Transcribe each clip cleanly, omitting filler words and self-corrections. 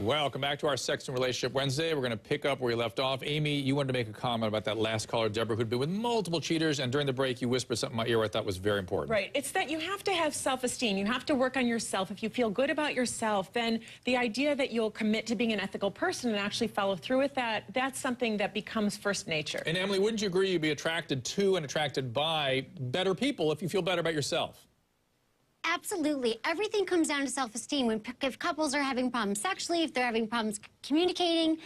Welcome back to our Sex and Relationship Wednesday. We're going to pick up where we left off. Amy, you wanted to make a comment about that last caller, Deborah, who'd been with multiple cheaters, and during the break you whispered something in my ear I thought was very important. Right. It's that you have to have self-esteem. You have to work on yourself. If you feel good about yourself, then the idea that you'll commit to being an ethical person and actually follow through with that, that's something that becomes first nature. And Emily, wouldn't you agree you'd be attracted to and attracted by better people if you feel better about yourself? Absolutely. Everything comes down to self-esteem. If couples are having problems sexually, if they're having problems communicating,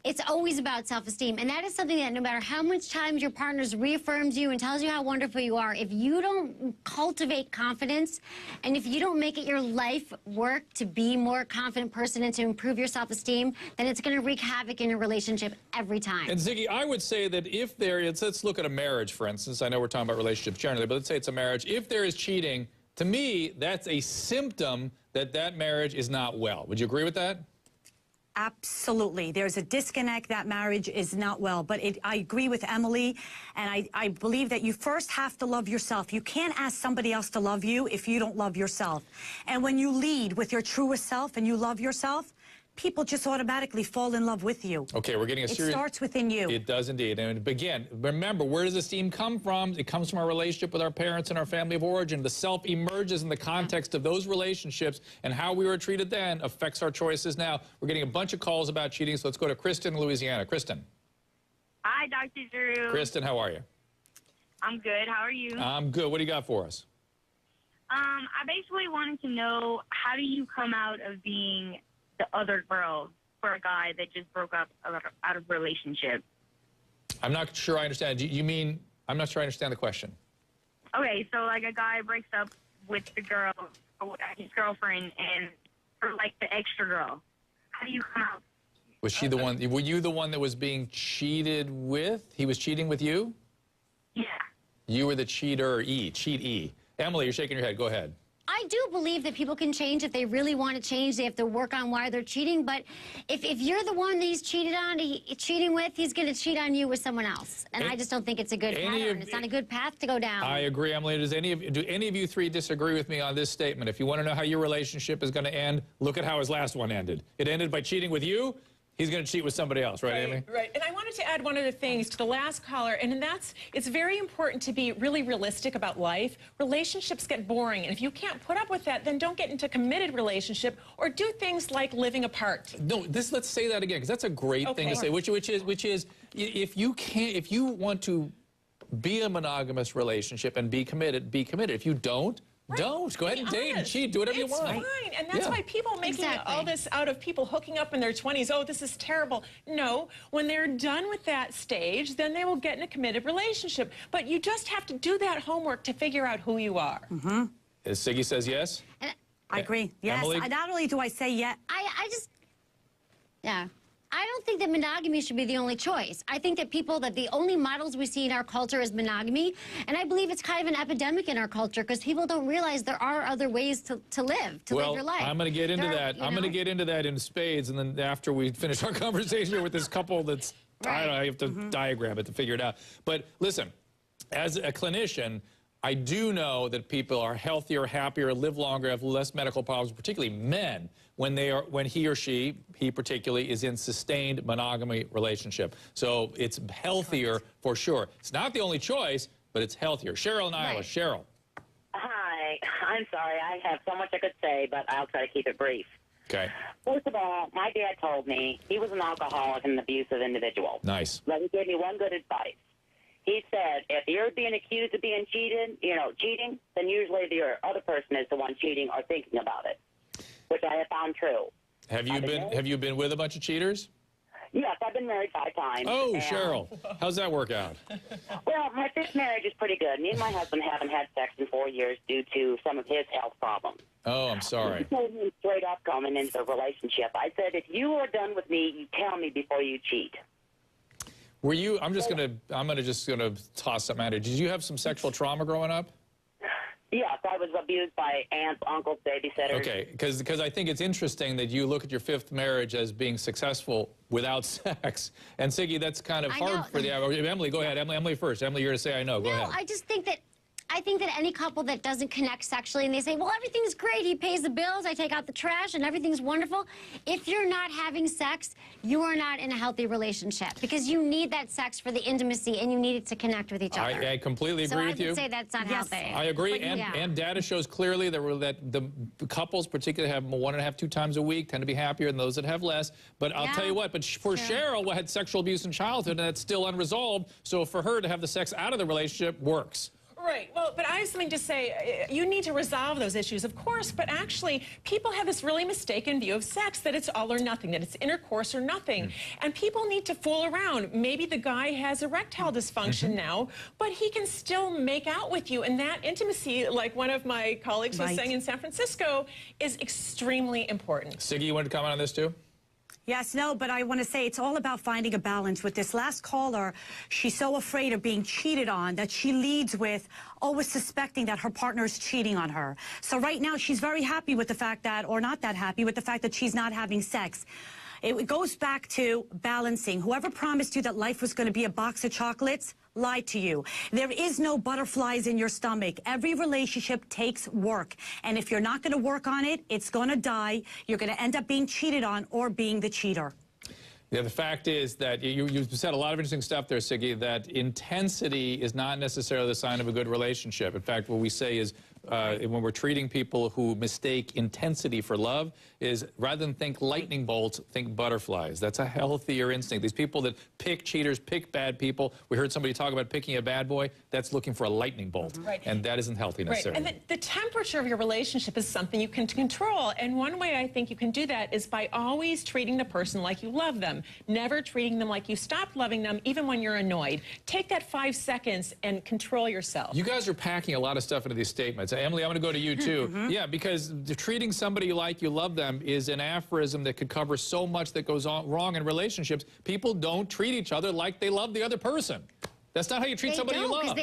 it's always about self-esteem. And that is something that no matter how much times your partner reaffirms you and tells you how wonderful you are, if you don't cultivate confidence and if you don't make it your life work to be a more confident person and to improve your self-esteem, then it's going to wreak havoc in your relationship every time. And Ziggy, I would say that if there is, let's look at a marriage, for instance. I know we're talking about relationships generally, but let's say it's a marriage. If there is cheating, to me, that's a symptom that that marriage is not well. Would you agree with that? Absolutely. There's a disconnect. That marriage is not well. But I agree with Emily, and I believe that you first have to love yourself. You can't ask somebody else to love you if you don't love yourself. And when you lead with your truest self and you love yourself, people just automatically fall in love with you. Okay, we're getting a serious... It starts within you. It does indeed. And again, remember, where does esteem come from? It comes from our relationship with our parents and our family of origin. The self emerges in the context of those relationships, and how we were treated then affects our choices now. We're getting a bunch of calls about cheating, so let's go to Kristen in Louisiana. Kristen. Hi, Dr. Drew. Kristen, how are you? I'm good. How are you? I'm good. What do you got for us? I basically wanted to know, how do you come out of being the other girl for a guy that just broke up out of a relationship? I'm not sure I understand. You mean, I'm not sure I understand the question. Okay, so like a guy breaks up with the girl, his girlfriend, and for like the extra girl. How do you come out? Was she the one, were you the one that was being cheated with? He was cheating with you? Yeah. You were the cheater, cheat-e. Emily, you're shaking your head. Go ahead. I do believe that people can change if they really want to change. They have to work on why they're cheating. But if you're the one that he's cheating with, he's going to cheat on you with someone else. And I just don't think it's a good pattern. It's not a good path to go down. I agree, Emily. Do any of you three disagree with me on this statement? If you want to know how your relationship is going to end, look at how his last one ended. It ended by cheating with you. He's going to cheat with somebody else, right, Amy? Right. And I wanted to add one other thing to the last caller, and that's, it's very important to be really realistic about life. Relationships get boring, and if you can't put up with that, then don't get into a committed relationship or do things like living apart. No, let's say that again, because that's a great thing to say, which is if you want to be a monogamous relationship and be committed, be committed. If you don't, don't. Go ahead and date and cheat. Do whatever you want. It's fine. And that's why people making all this out of people hooking up in their 20s, oh, this is terrible. No. When they're done with that stage, then they will get in a committed relationship. But you just have to do that homework to figure out who you are. Mm-hmm. Siggy says yes? I agree. Yes. Emily? Not only do I say yes. I don't think that monogamy should be the only choice. I think that the only models we see in our culture is monogamy, and I believe it's kind of an epidemic in our culture because people don't realize there are other ways to live your life. I'm going to get into that. I'm going to get into that in spades, and then after we finish our conversation with this couple that's, I don't know, I have to diagram it to figure it out. But listen, as a clinician, I do know that people are healthier, happier, live longer, have less medical problems, particularly men, when he or she, he particularly, is in sustained monogamy relationship. So it's healthier for sure. It's not the only choice, but it's healthier. Cheryl and Iowa. Cheryl. Hi. I'm sorry. I have so much I could say, but I'll try to keep it brief. Okay. First of all, my dad told me he was an alcoholic and an abusive individual. Nice. But he gave me one good advice. He said, if you're being accused of being cheating, then usually the other person is the one cheating or thinking about it, which I have found true. Have you been with a bunch of cheaters? Yes, I've been married 5 times. Oh, Cheryl. How's that work out? Well, my 5th marriage is pretty good. Me and my husband haven't had sex in 4 years due to some of his health problems. Oh, I'm sorry. He told me straight up coming into the relationship. I said, if you are done with me, you tell me before you cheat. Were you, I'm just gonna toss something at you. Did you have some sexual trauma growing up? Yes, I was abused by aunts, uncles, babysitters. Okay, because I think it's interesting that you look at your 5th marriage as being successful without sex. And Siggy, that's kind of hard for the average. Emily, go ahead. Emily first. Emily, you're to say I know. Go ahead. No, I just think that I think that any couple that doesn't connect sexually and they say, well, everything's great, he pays the bills, I take out the trash, and everything's wonderful. If you're not having sex, you are not in a healthy relationship because you need that sex for the intimacy and you need it to connect with each other. I completely agree with you. So I would say that's not healthy. I agree, and data shows clearly that the couples particularly have 1.5, 2 times a week tend to be happier than those that have less. But I'll tell you what, for Cheryl, who had sexual abuse in childhood and that's still unresolved, so for her to have the sex out of the relationship works. Right. Well, but I have something to say. You need to resolve those issues, of course, but actually people have this really mistaken view of sex, that it's all or nothing, that it's intercourse or nothing. And people need to fool around. Maybe the guy has erectile dysfunction now, but he can still make out with you. And that intimacy, like one of my colleagues was saying in San Francisco, is extremely important. Siggy, you want to comment on this too? Yes, no, but I want to say it's all about finding a balance. With this last caller, she's so afraid of being cheated on that she leads with always suspecting that her partner is cheating on her. So right now, she's very happy with the fact that, or not that happy with the fact that she's not having sex. It goes back to balancing. Whoever promised you that life was going to be a box of chocolates lied to you. There is no butterflies in your stomach. Every relationship takes work. And if you're not going to work on it, it's going to die. You're going to end up being cheated on or being the cheater. Yeah, the fact is that you said a lot of interesting stuff there, Siggy, that intensity is not necessarily the sign of a good relationship. In fact, what we say is when we're treating people who mistake intensity for love is rather than think lightning bolts, think butterflies. That's a healthier instinct. These people that pick cheaters, pick bad people. We heard somebody talk about picking a bad boy. That's looking for a lightning bolt. And that isn't healthy necessarily. And the temperature of your relationship is something you can control. And one way I think you can do that is by always treating the person like you love them. Never treating them like you stopped loving them, even when you're annoyed. Take that 5 seconds and control yourself. You guys are packing a lot of stuff into these statements. Emily, I'm going to go to you too. Yeah, because treating somebody like you love them is an aphorism that could cover so much that goes on wrong in relationships. People don't treat each other like they love the other person. That's not how you treat somebody you love.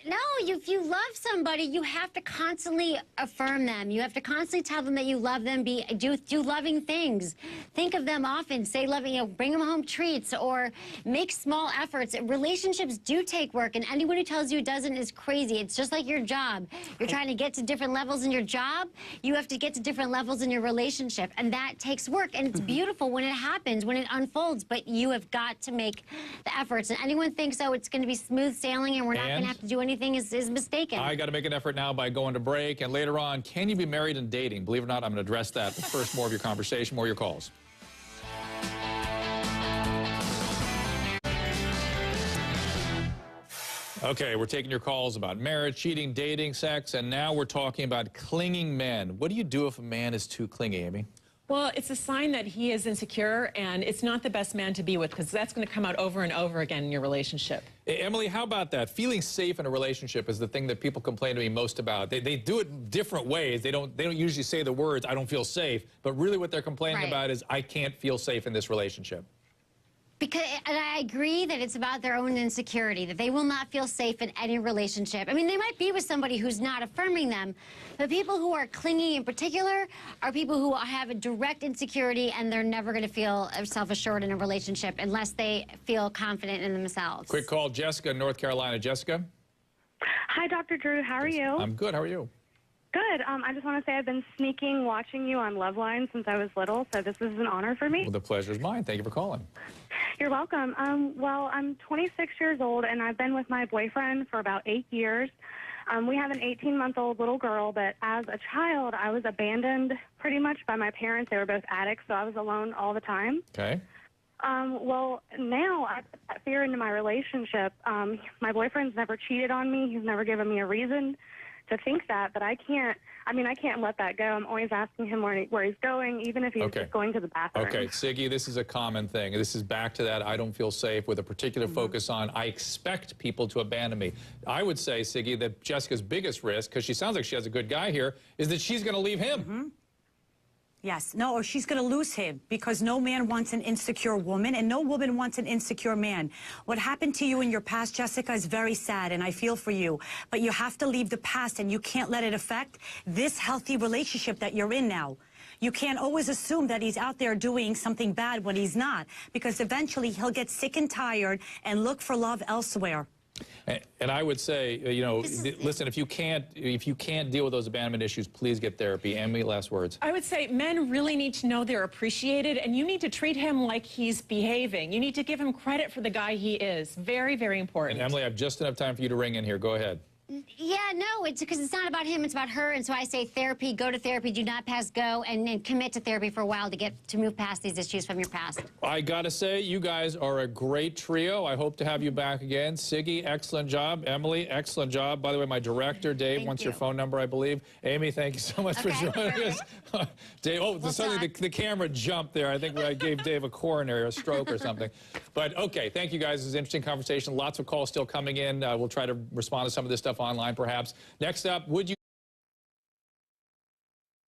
No, if you love somebody, you have to constantly affirm them. You have to constantly tell them that you love them. Do loving things. Think of them often. Say loving, bring them home treats or make small efforts. Relationships do take work, and anyone who tells you it doesn't is crazy. It's just like your job. You're trying to get to different levels in your job. You have to get to different levels in your relationship, and that takes work. And it's beautiful when it happens, when it unfolds, but you have got to make the efforts. And anyone thinks, oh, it's going to be smooth sailing and we're not going to have to do anything is mistaken. I got to make an effort now by going to break, and later on, can you be married and dating? Believe it or not, I'm going to address that. But first, more of your conversation, more of your calls. Okay, we're taking your calls about marriage, cheating, dating, sex, and now we're talking about clinging men. What do you do if a man is too clingy, Amy? Well, it's a sign that he is insecure, and it's not the best man to be with, because that's going to come out over and over again in your relationship. Emily, how about that? Feeling safe in a relationship is the thing that people complain to me most about. They do it different ways. They don't usually say the words, I don't feel safe, but really what they're complaining about is, I can't feel safe in this relationship. And I agree that it's about their own insecurity, that they will not feel safe in any relationship. I mean, they might be with somebody who's not affirming them, but people who are clingy in particular are people who have a direct insecurity, and they're never going to feel self-assured in a relationship unless they feel confident in themselves. Quick call, Jessica in North Carolina. Jessica? Hi, Dr. Drew. How are you? I'm good. How are you? Good. I just want to say I've been sneaking watching you on Love Line since I was little, so this is an honor for me. Well, the pleasure is mine. Thank you for calling. You're welcome. Well, I'm 26 years old, and I've been with my boyfriend for about 8 years. We have an 18-month-old little girl, but as a child, I was abandoned pretty much by my parents. They were both addicts, so I was alone all the time. Okay. Well, now I put that fear into my relationship. My boyfriend's never cheated on me. He's never given me a reason to think that, but I can't let that go. I'm always asking him where he's going, even if he's just going to the bathroom. Okay, Siggy, this is a common thing. This is back to that I don't feel safe with a particular focus on I expect people to abandon me. I would say, Siggy, that Jessica's biggest risk, because she sounds like she has a good guy here, is that she's going to leave him. Yes, no, or she's going to lose him, because no man wants an insecure woman, and no woman wants an insecure man. What happened to you in your past, Jessica, is very sad, and I feel for you. But you have to leave the past, and you can't let it affect this healthy relationship that you're in now. You can't always assume that he's out there doing something bad when he's not, because eventually he'll get sick and tired and look for love elsewhere. And I would say, you know, listen, if you can't deal with those abandonment issues, please get therapy. Emily, last words. I would say men really need to know they're appreciated, and you need to treat him like he's behaving. You need to give him credit for the guy he is. Very, very important. And Emily, I have just enough time for you to ring in here. Go ahead. Yeah, no, it's because it's not about him, it's about her. And so I say therapy, go to therapy, do not pass go, and commit to therapy for a while to move past these issues from your past. I gotta say, you guys are a great trio. I hope to have you back again. Siggy, excellent job. Emily, excellent job. By the way, my director, Dave, wants your phone number, I believe. Amy, thank you so much for joining us. Dave, suddenly the camera jumped there. I think I gave Dave a coronary or a stroke or something. But okay, thank you guys. This is an interesting conversation. Lots of calls still coming in. We'll try to respond to some of this stuff online, perhaps. Next up, would you